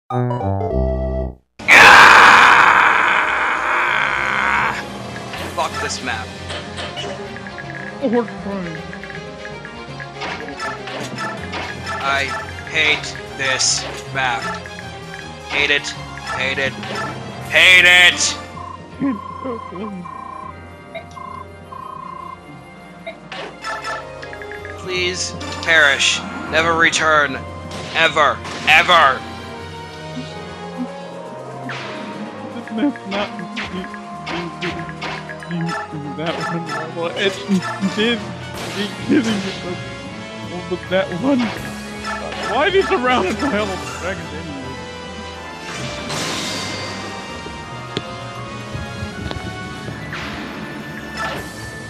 Fuck this map. I hate this map. Hate it. Hate it. Hate it! Please perish. Never return. Ever. Ever! This map's not that one level. It did be giving it with that one. Why are you surrounded by all the dragons anyway?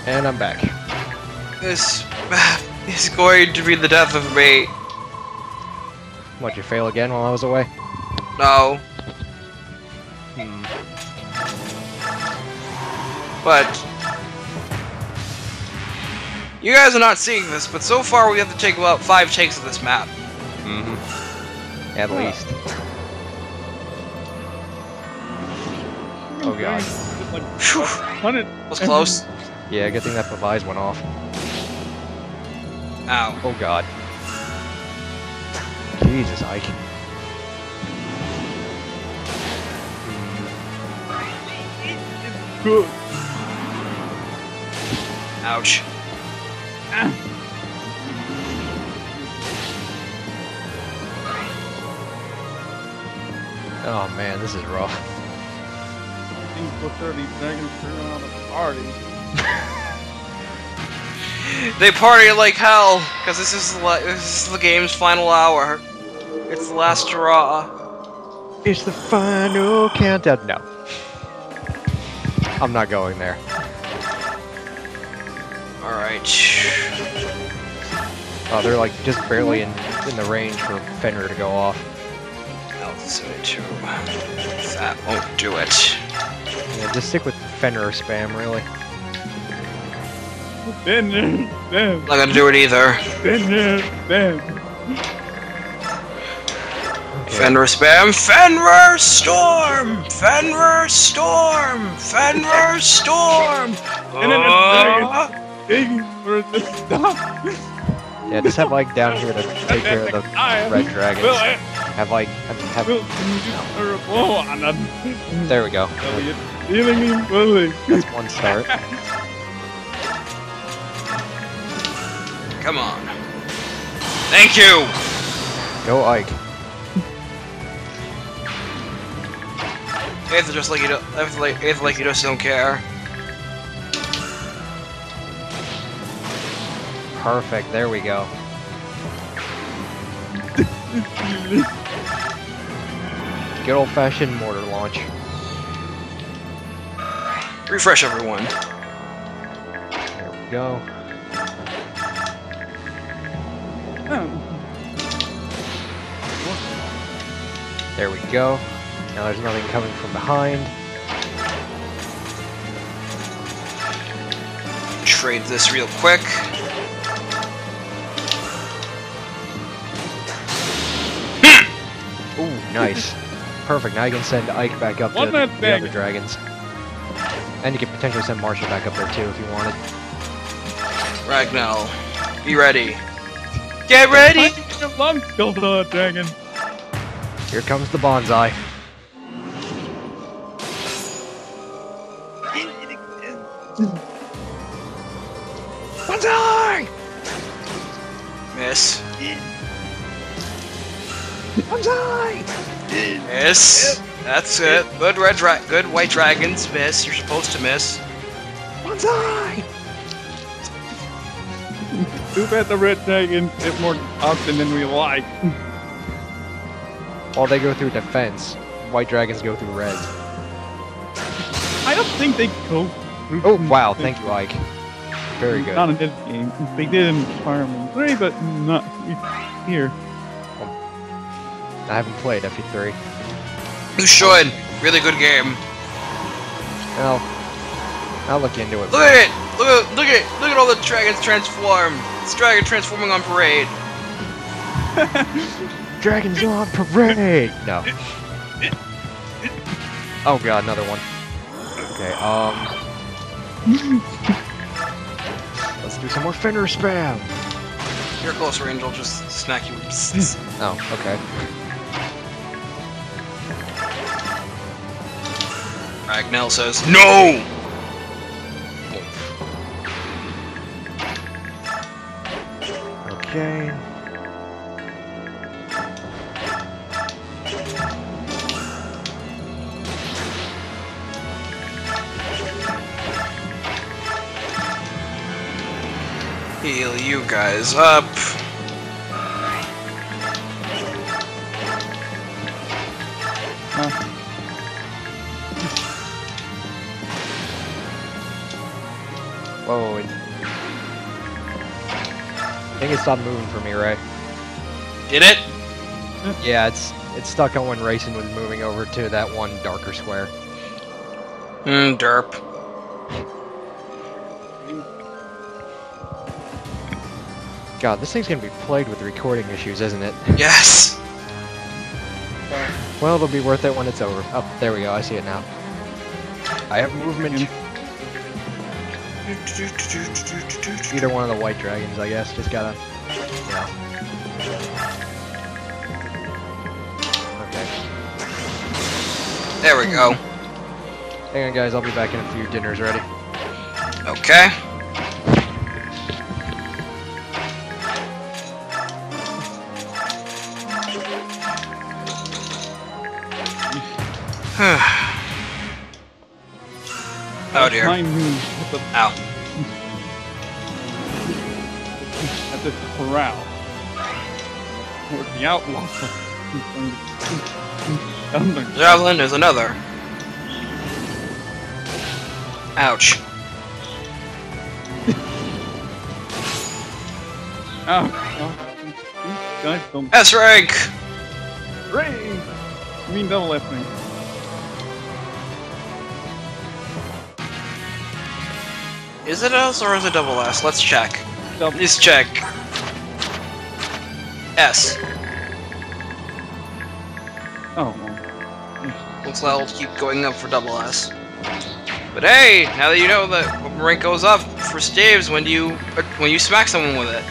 And I'm back. This map is going to be the death of me. What, you fail again while I was away? No. But you guys are not seeing this, but so far we have to take about 5 takes of this map. At least. Oh god. Whew. Was close. Yeah, good thing that Pelleas went off. Ow. Oh god. Jesus, Ike. Good. Ouch. Oh man, this is rough. These 30 dragons turn on a party. They party like hell, because this is the game's final hour. It's the last draw. It's the final countdown. No. I'm not going there. Alright. Oh, they're like just barely in the range for Fenrir to go off. Altitude 2. That won't do it. Yeah, just stick with Fenrir spam, really. Then. Not gonna do it either. Then. Fenrir spam. Fenrir storm! Fenrir storm! Fenrir storm! And then it's Dheg for it to stop. Yeah, just have like down here to take care of the red dragons. Have like there we go. That's one start. Come on. Thank you! Go Ike. It's just like you don't. It's like you just don't care. Perfect. There we go. Good old-fashioned mortar launch. Refresh everyone. There we go. There we go. Now there's nothing coming from behind. Trade this real quick. Ooh, nice. Perfect. Now you can send Ike back up to the other dragons. And you can potentially send Marcia back up there too if you wanted. Ragnall, be ready. Get ready! Goldoa dragon. Here comes the bonsai. Bonsai! Miss. Bonsai! Miss. That's it. Good white dragons. Miss. You're supposed to miss. Bonsai! Too bad the red dragons hit more often than we like. While they go through defense, white dragons go through red. I don't think they go through. Oh wow! Thank you, Ike. Very good. Not in this game. They did in Fireman 3, but not here. I haven't played FE3. You should. Really good game. Well, I'll look into it. Look at it. Look at all the dragons transform. It's dragon transforming on parade. Dragons on parade! No. Oh god, another one. Okay, let's do some more Fenrir spam! You're close range, I'll just smack you. Oh, okay. Ragnell says, NO! Okay. Heal you guys up. Whoa. I think it stopped moving for me, right? Did it? Yeah, it's stuck on when Reyson was moving over to that one darker square. Derp. God, this thing's gonna be plagued with recording issues, isn't it? Yes! Well, it'll be worth it when it's over. Oh, there we go, I see it now. I have movement. Either one of the white dragons, I guess. Just gotta, you know. Okay. There we go. Hang on, guys. I'll be back in a few. Dinner's ready. Okay. Oh dear. Ow. At this corral. Where the outlaw. Javelin is another. Ouch. Oh, guys don't. S rank! Ray! You mean double S rank. Is it S or is it double S? Let's check. Double. Let's check. S. Oh, Looks like I'll keep going up for double S. But hey, now that you know that rank goes up for staves when you smack someone with it.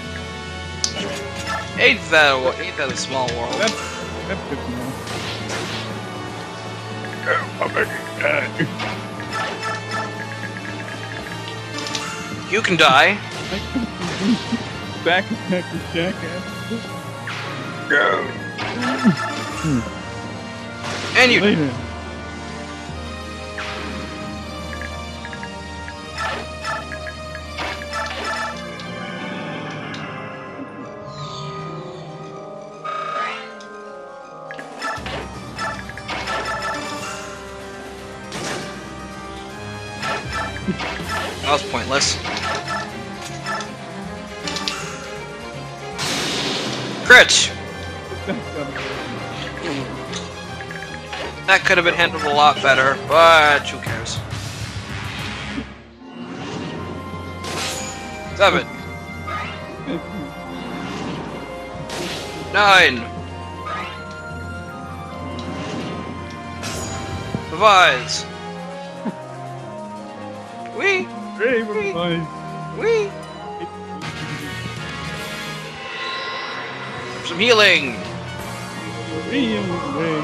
Ain't that a small world? that's good to know. You can die. Back attack the jackass. And you. Later. That was pointless. Crit! That could have been handled a lot better, but who cares? 7. 9. Revise. Wee! Ray, we're fine. Wee! Some healing! Ray, Ray.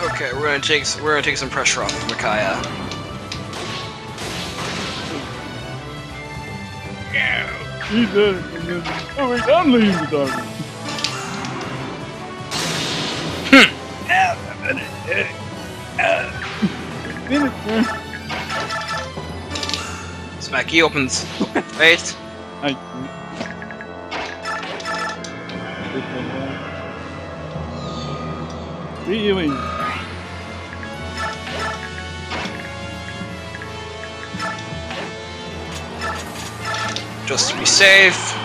Okay, we're gonna take some pressure off of Micaiah. He's dead. Oh wait, I'm leaving the darkness. Smacky opens. Wait. Healing. Just to be safe.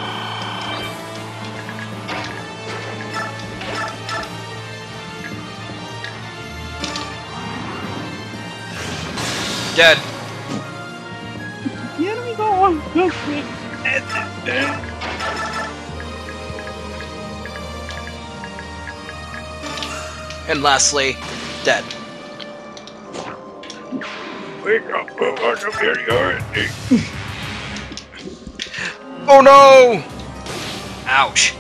Dead. The enemy don't want to sit. And lastly, dead. Wake up, Oh no! Ouch.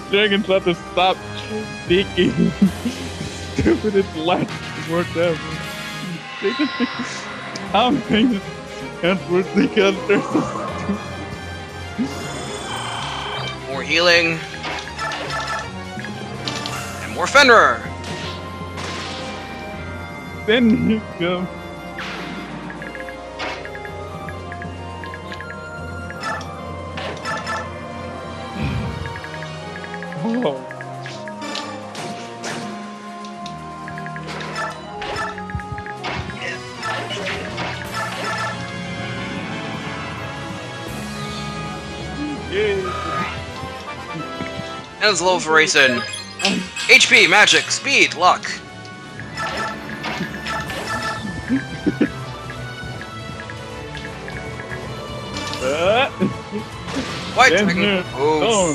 Dragons have to stop thinking stupidest last word ever. They just think I'm thinking that's words because they're so stupid. More healing. And more Fenrir. Then you go. Oh. And it's low for Reyson. HP, magic, speed, luck. White dragon. Oh.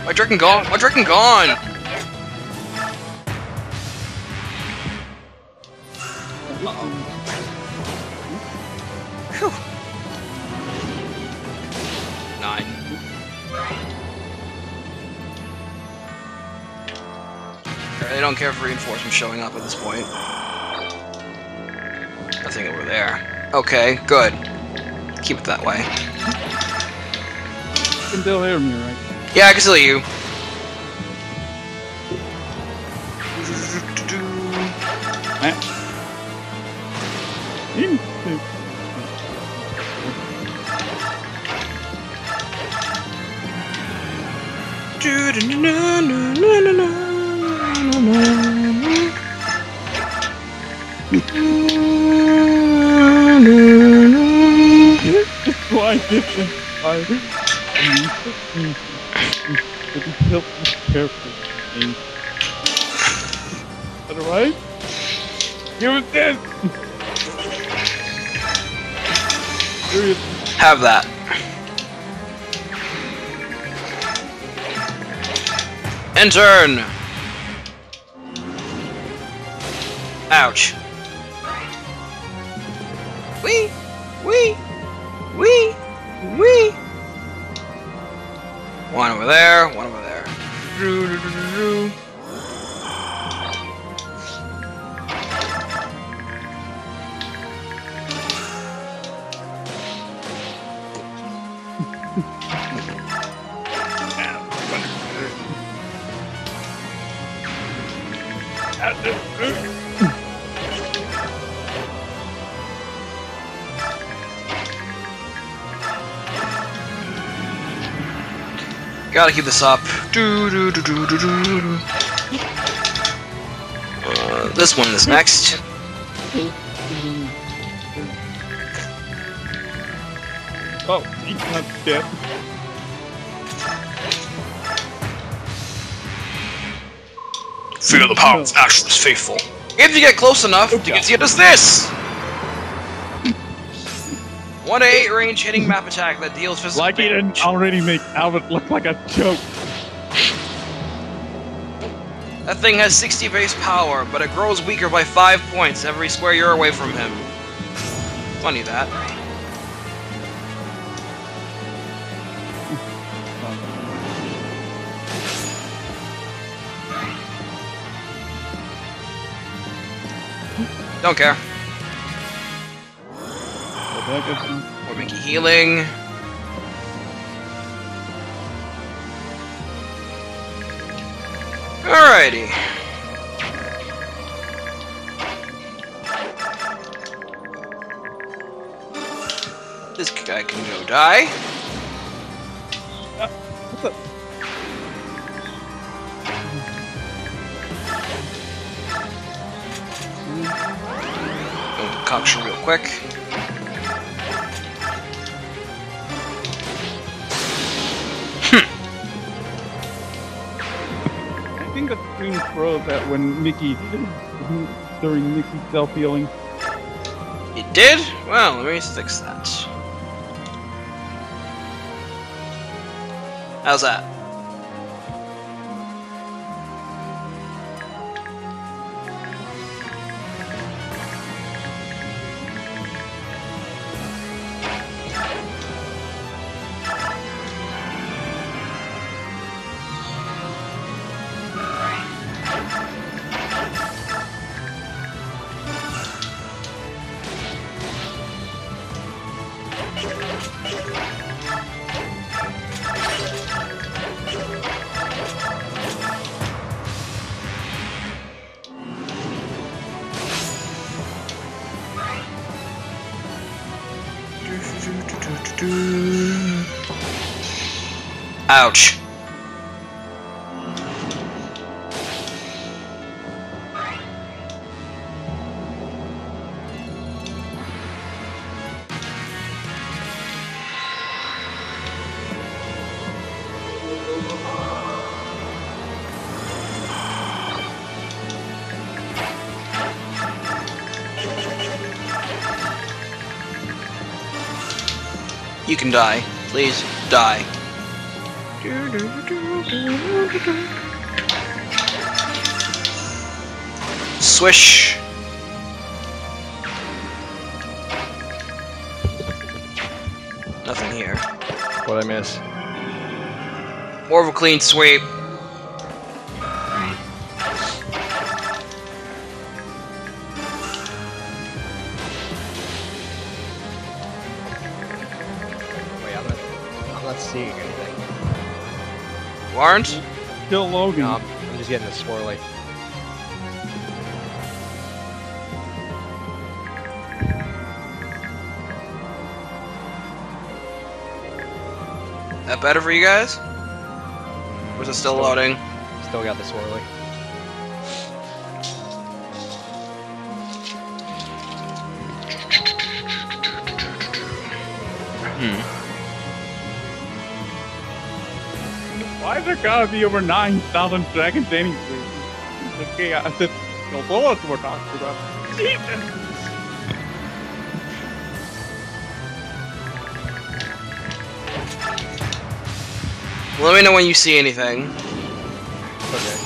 White dragon gone. White dragon gone. Whew. 9. They don't care for reinforcements showing up at this point. Nothing over there. Okay, good. Keep it that way. You can still hear me, right? Yeah, I can still hear you. Why different? Careful. Otherwise, give it this. Have that. End turn. Ouch. Wee, wee, wee, wee. One over there, one over there. Gotta keep this up. This one is next. Oh, he's not dead. Fear the power of action is faithful. If you get close enough, Dheginsea does this! 1 to 8 range hitting map attack that deals physical Like he damage. didn't already make Albert look like a joke. That thing has 60 base power, but it grows weaker by 5 points every square you're away from him. Funny that. Don't care. We're making healing. Alrighty. This guy can go die. What's up? Go concoction real quick. I think the screen froze that when Mickey during Nixie's self-healing. It did? Well, let me fix that. How's that? Ouch. You can die. Please, die. Swish. Nothing here. What'd I miss? More of a clean sweep. Wait, I'm not seeing anything. You aren't? Kill Logan. No, I'm just getting a swirly. That better for you guys? Or is it still loading? Still got the swirly. Why is there gotta be over 9,000 dragons anyway? Okay, I said Goldoa we're talking about. Jesus! Let me know when you see anything. Okay.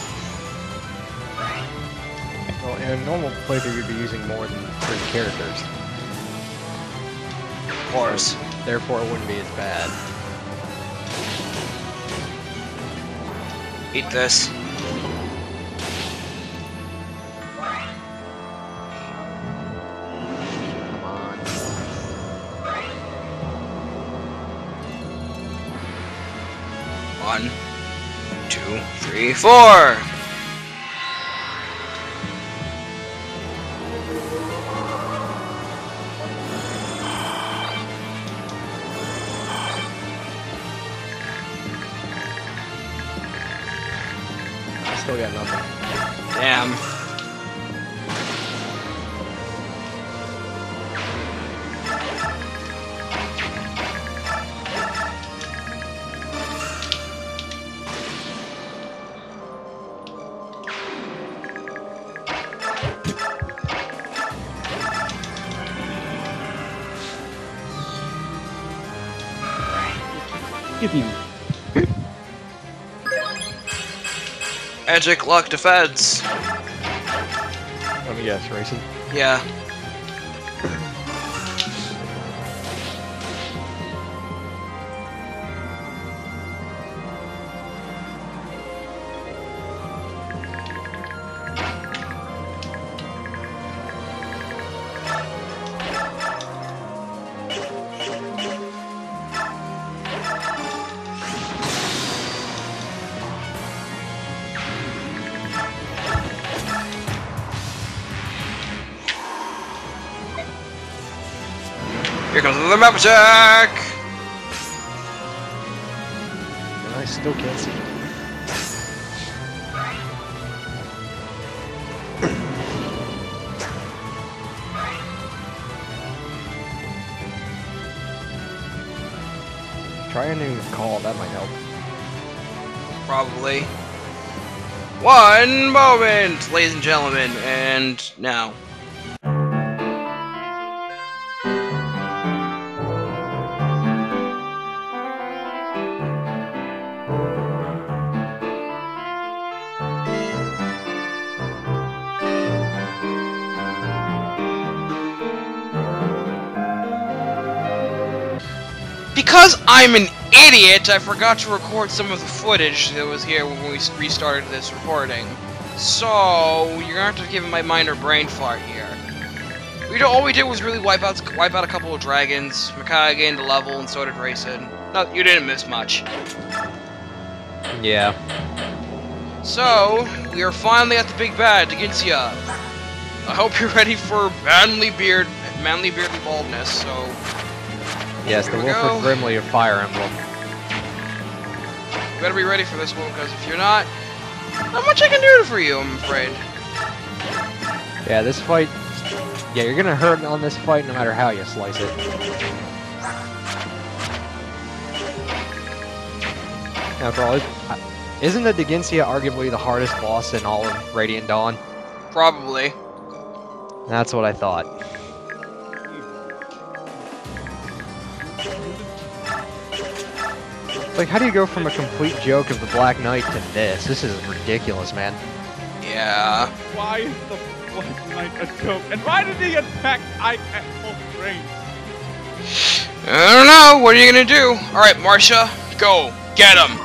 Well, in a normal playthrough, you'd be using more than 3 characters. Of course. Therefore, it wouldn't be as bad. Eat this. Come on. One, 2, 3, 4. Still got nothing. Damn. Give him. Magic lock defense. Let me guess, Reyson. Yeah. Here comes another map attack! And I still can't see it. Try a new call, that might help. Probably. One moment, ladies and gentlemen, and now. Because I'm an idiot, I forgot to record some of the footage that was here when we restarted this recording. So, you're gonna have to give me my minor brain fart here. All we did was really wipe out a couple of dragons. Makai gained a level, and so did Reyson. No, you didn't miss much. Yeah. So, we are finally at the big bad, Dheginsea. I hope you're ready for manly beardly baldness, so... Yes, the Wilfred Brimley of Fire Emblem. You better be ready for this one, because if you're not much I can do for you, I'm afraid. Yeah, this fight... Yeah, you're gonna hurt on this fight no matter how you slice it. After all, isn't the Dheginsea arguably the hardest boss in all of Radiant Dawn? Probably. That's what I thought. Like, how do you go from a complete joke of the Black Knight to this? This is ridiculous, man. Yeah. Why is the Black Knight a joke? And why did he attack Ike at full range? I don't know. What are you gonna do? Alright, Marcia, go. Get him.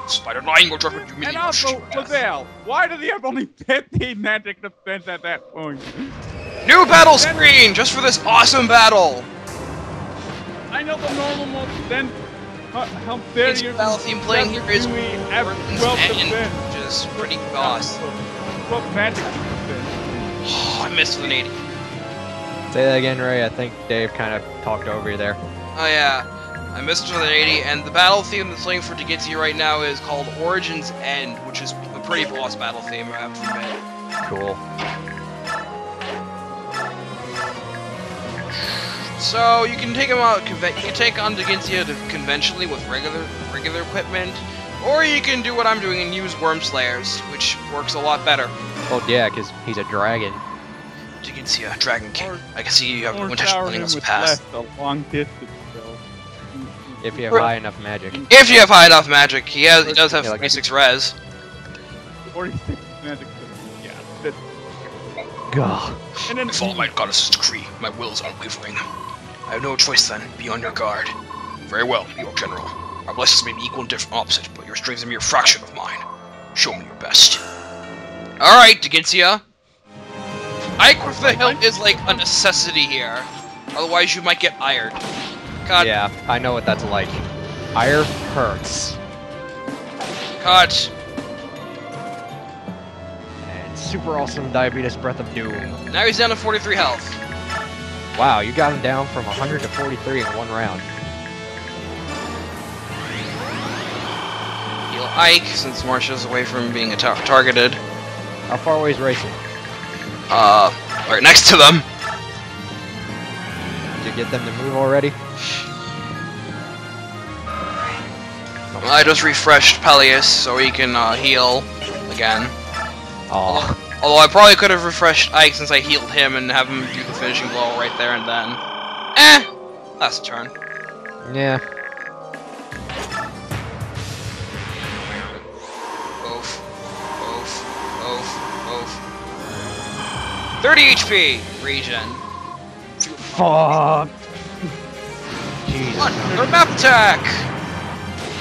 Spider lying will drive you And also, Lazelle, why does he have only 15 magic defense at that point? New battle screen, just for this awesome battle. I know the normal mode, then how dare you? The battle theme playing here is which is pretty awesome. What magic defense? Oh, I missed with an 80. Say that again, Ray. I think Dave kind of talked over you there. Oh yeah, I missed with an 80, and the battle theme that's playing for Dheginsea right now is called Origin's End, which is a pretty boss battle theme, I have to admit. Cool. So you can take him out. You can take on Dheginsea conventionally with regular equipment, or you can do what I'm doing and use Worm Slayers, which works a lot better. Oh yeah, because he's a dragon. Dheginsea, Dragon King. I can see you have Or one shower touch him else with past. less, a long distance, so. If you have high enough magic. If you have high enough magic, he does have Yeah, like 36 res. 46 magic, yeah. That, Gah. and then I follow my goddess's decree. My will is unwavering. I have no choice then. Be on your guard. Very well, your general. Our blessings may be equal and different opposite, but your strength is a mere fraction of mine. Show me your best. Alright, Dheginsea. Ike with the hilt is like a necessity here. Otherwise you might get ired. Cut. Yeah, I know what that's like. Ire hurts. Cut. And super awesome Diabetes Breath of Doom. Now he's down to 43 health. Wow, you got him down from 100 to 43 in one round. Heal Ike, since Marcia's away from being targeted. How far away is Reyson? Right next to them. Did you get them to move already? I just refreshed Pelleas so he can heal again. Oh. Although I probably could have refreshed Ike since I healed him and have him do the finishing blow right there and then. Last turn. Yeah. Oof. Oof. Oof. Oof. 30 HP! Regen. Fuck. Jesus. Another map attack!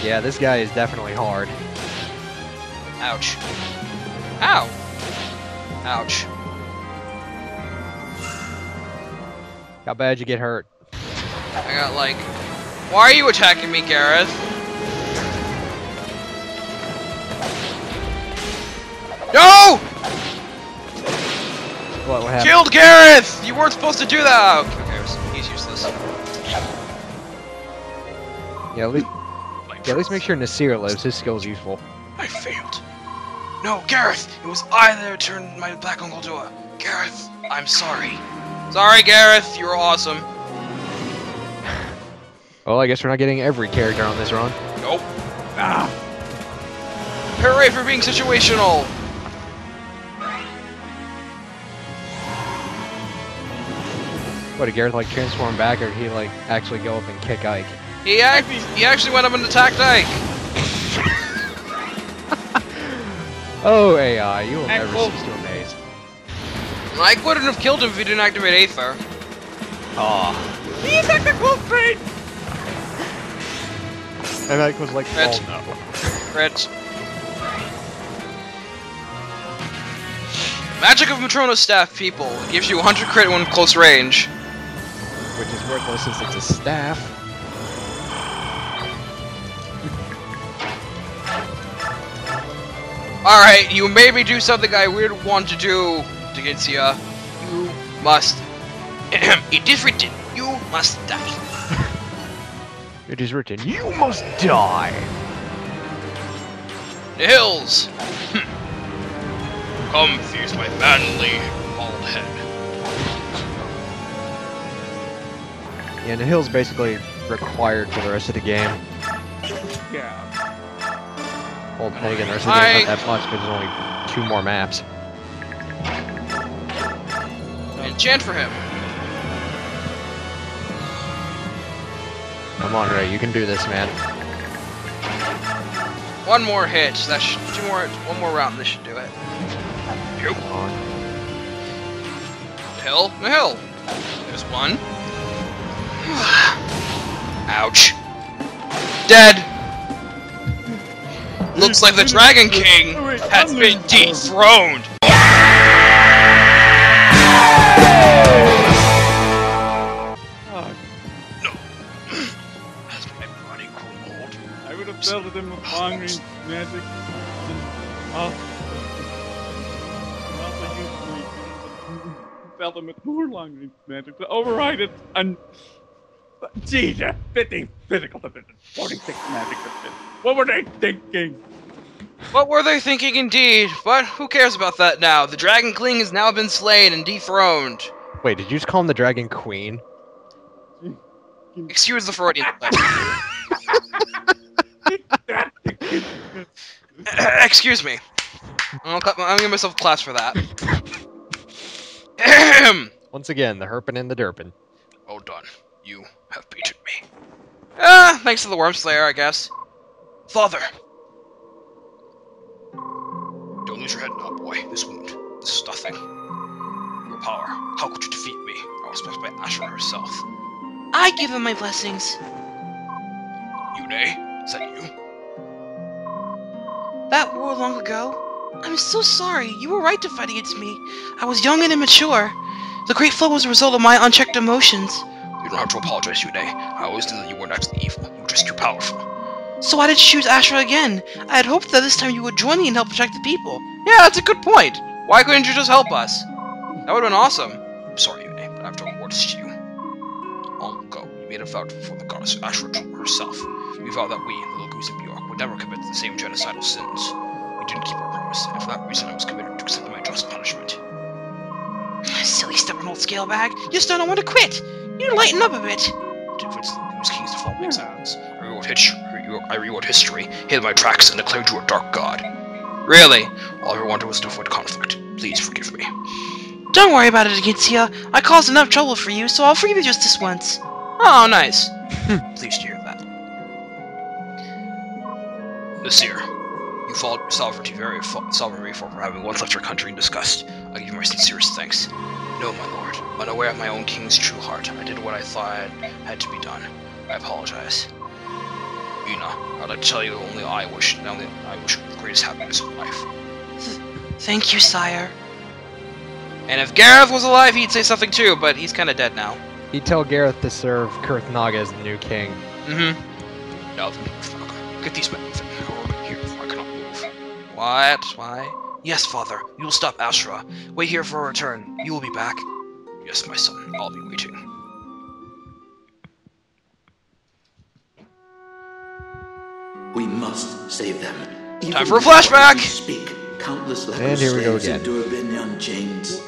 Yeah, this guy is definitely hard. Ouch. Ow! Ouch. How bad you get hurt? I got like... Why are you attacking me, Gareth? No! What happened? Killed Gareth! You weren't supposed to do that! Oh, okay, he's useless. Yeah, at least make sure Nasir lives. His skill's useful. I failed. No, Gareth! It was I that turned my back on Goldoa. Gareth, I'm sorry. Sorry, Gareth. You were awesome. Well, I guess we're not getting every character on this run. Nope. ah! Hooray for being situational! What, did Gareth like transform back, or did he like actually go up and kick Ike? He actually went up and attacked Ike! Oh, AI, you will never cease to amaze. Ike wouldn't have killed him if he didn't activate Aether. Aw. He attacked the wolf train! And Ike was like, Crit. oh no. Crit. Magic of Matrona's staff, people. It gives you 100 crit when close range. Which is worthless since it's a staff. Alright, you made me do something I would want to do, Dheginsea. You must... It is written, you must die. It is written, you must die! The hills! Come fuse my manly, bald head. Yeah, and the hill's basically required for the rest of the game. Yeah. Well, then again, the rest of the game's not that much because there's only 2 more maps. Enchant for him. Come on, Ray, you can do this, man. One more hit. That should, one more round. This should do it. Come on. Hill, the hill. There's one. Ouch. Dead. Looks like the Dragon King has been dethroned. No. Has my body cooled? I would have felt him with long range magic. Also used my felt him with more long range magic to override it and. Jesus, 50 physical defense, 46 magic defense. What were they thinking? What were they thinking indeed? But who cares about that now? The Dragon King has now been slain and dethroned. Wait, did you just call him the Dragon Queen? Excuse the Freudian slip. Excuse me. I'm gonna give myself a class for that. Once again, the herpin' and the derpin'. Oh, done. You have beaten me. Thanks to the Worm Slayer, I guess. Father! Don't lose your head now, boy. This wound. This is nothing. Your power. How could you defeat me? I was blessed by Ashra herself. I give him my blessings. Yune? Is that you? That war long ago? I'm so sorry. You were right to fight against me. I was young and immature. The Great Flood was a result of my unchecked emotions. You don't have to apologize, Yune. I always knew that you weren't actually evil. You were just too powerful. So why did you choose Ashra again? I had hoped that this time you would join me and help protect the people. Yeah, that's a good point. Why couldn't you just help us? That would have been awesome. I'm sorry, Yune, but I have to reward to you. Long ago, you made a vow before the goddess Ashra herself. We vowed that we, the Lagoons of Bjork, would never commit the same genocidal sins. We didn't keep our promise, and for that reason I was committed to accept my just punishment. Silly stubborn old scalebag. You just don't want to quit. You need to lighten up a bit. To convince the Lagoon's kings to follow my examples. I rewrote history, hid my tracks, and declared you a dark god. Really? All I ever wanted was to avoid conflict. Please forgive me. Don't worry about it, Dheginsea. I caused enough trouble for you, so I'll forgive you just this once. Oh, nice. Pleased to hear that. Nasir, you followed your sovereignty very far for having once left your country in disgust. I give you my sincerest thanks. No, my lord. Unaware of my own king's true heart, I did what I thought had to be done. I apologize. Ina, I'd like to tell you only I wish the greatest happiness of life. Thank you, sire. And if Gareth was alive, he'd say something too, but he's kind of dead now. He'd tell Gareth to serve Kurth Naga as the new king. Mm-hmm. Now then, get these men here before I cannot move. What? Why? Yes, father. You will stop Ashra. Wait here for a return. You will be back. Yes, my son. I'll be waiting. We must save them. Time for a flashback! Speak. Countless leper And here we go slaves again. endure Binyan chains.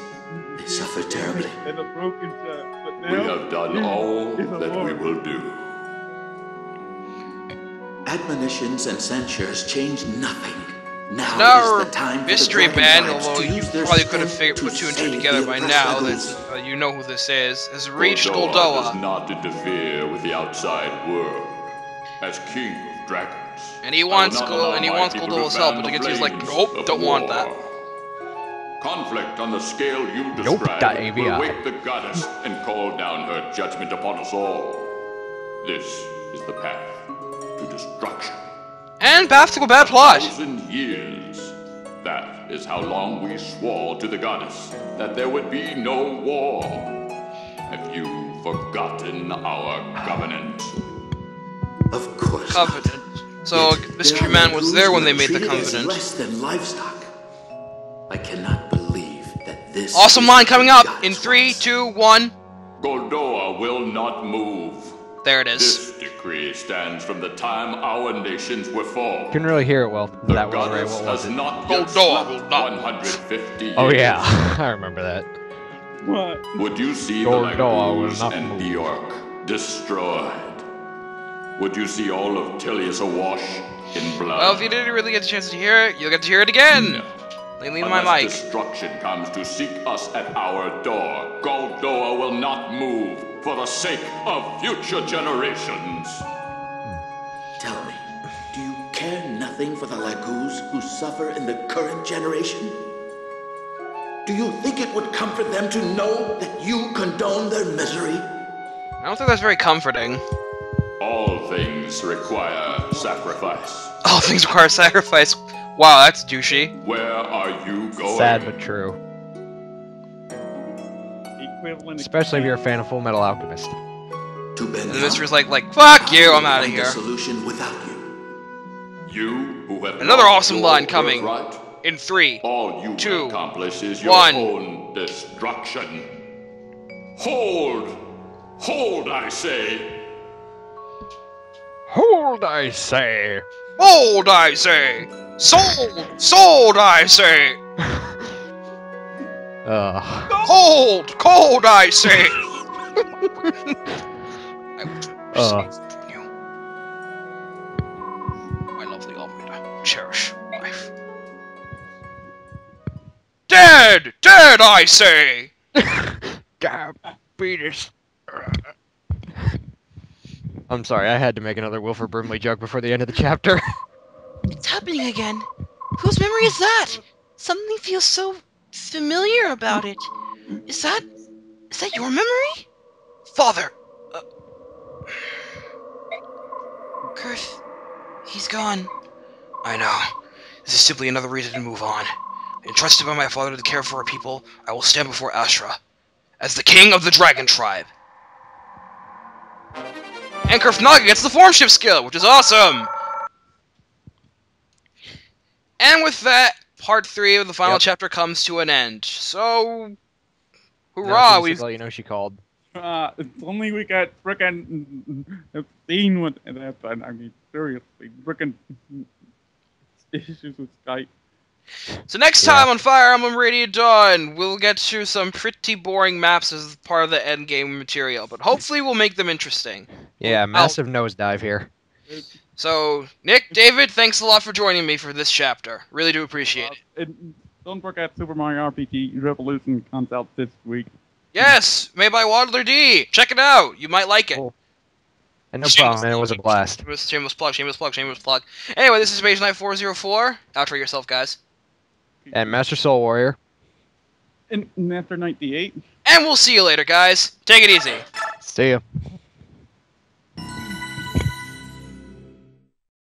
They suffer terribly. And a broken shot, but now We have done all that we will do. Admonitions and censures change nothing. Now is the time for mystery the band, Dragon although tribes to you use their probably could have strength put to two and two save together the by oppressed now, Lagoons. that you know who this is, has reached Goldoa does Goldoa. not interfere with the outside world. As king of dragons, And he I will wants not allow my people to Goldoa's help, fan but the Dhegensea is like, flames nope, of don't want that. war. Conflict on the scale you Nope, describe that AVI. will wake the goddess and call down her judgment upon us all. This is the path to destruction. And path to a bad plot. 1,000 years. That is how long we swore to the goddess that there would be no war. Have you forgotten our covenant? Of course. Covenant. So, Yet Mystery there are Man was Lagoons there when who they are made the treated as covenant. less than livestock. I cannot believe that this. Awesome is line what the coming up goddess in 3, wants. 2, 1. Goldoa will not move. There it is. This decree stands from the time our nations were formed. Couldn't really hear it well. The That well, Ray. goddess What was has it? not yet Goldoa slept will not 150 years. Oh yeah, I remember that. What? Would you see the Goldoa will Lagoons not and move. the Orc destroyed? Would you see all of Pelleas awash in blood? Well, if you didn't really get a chance to hear it, you'll get to hear it again. No. Leave my Unless mic. destruction comes to seek us at our door, Goldoa will not move for the sake of future generations. Tell me, do you care nothing for the Lagoons who suffer in the current generation? Do you think it would comfort them to know that you condone their misery? I don't think that's very comforting. All things require sacrifice. All things require sacrifice. Wow, that's douchey. Where are you going? Sad but true. Equivalent. Especially if you're a fan of Full Metal Alchemist. To bend And the down? Mystery's like, fuck How you, will I'm out of find a here. solution without you. You who have Another lost awesome your line coming. birthright, In 3. all you 2, accomplish is your 1. own destruction. Hold! Hold, I say! Hold, I say! Hold, I say! Sold! Sold, I say! Hold! Cold, I say! I will receive you. My lovely Almeida, cherish life. Dead! Dead, I say! Diabetes. I'm sorry, I had to make another Wilford Brimley joke before the end of the chapter. It's happening again. Whose memory is that? Something feels so familiar about it. Is that your memory? Father! Kurth, he's gone. I know. This is simply another reason to move on. Entrusted by my father to care for our people, I will stand before Ashra as the king of the Dragon Tribe. And Kurth Naga gets the form shift skill, which is awesome! And with that, part 3 of the final chapter comes to an end. So, hurrah! We've You know she called. If only we got frickin' seen what happened. I mean, seriously, frickin' issues with Skype. So next time on Fire Emblem Radiant Dawn, we'll get to some pretty boring maps as part of the endgame material, but hopefully we'll make them interesting. Yeah, massive nosedive here. So, Nick, David, thanks a lot for joining me for this chapter. Really do appreciate it. And don't forget Super Mario RPG Revolution comes out this week. Yes, made by Waddler D. Check it out. You might like it. Cool. And no problem, man. It was a blast. Shameless plug, shameless plug, shameless plug. Anyway, this is Mage Knight 404. Outro yourself, guys. And Master Soul Warrior. And after 98. And we'll see you later, guys. Take it easy. See ya.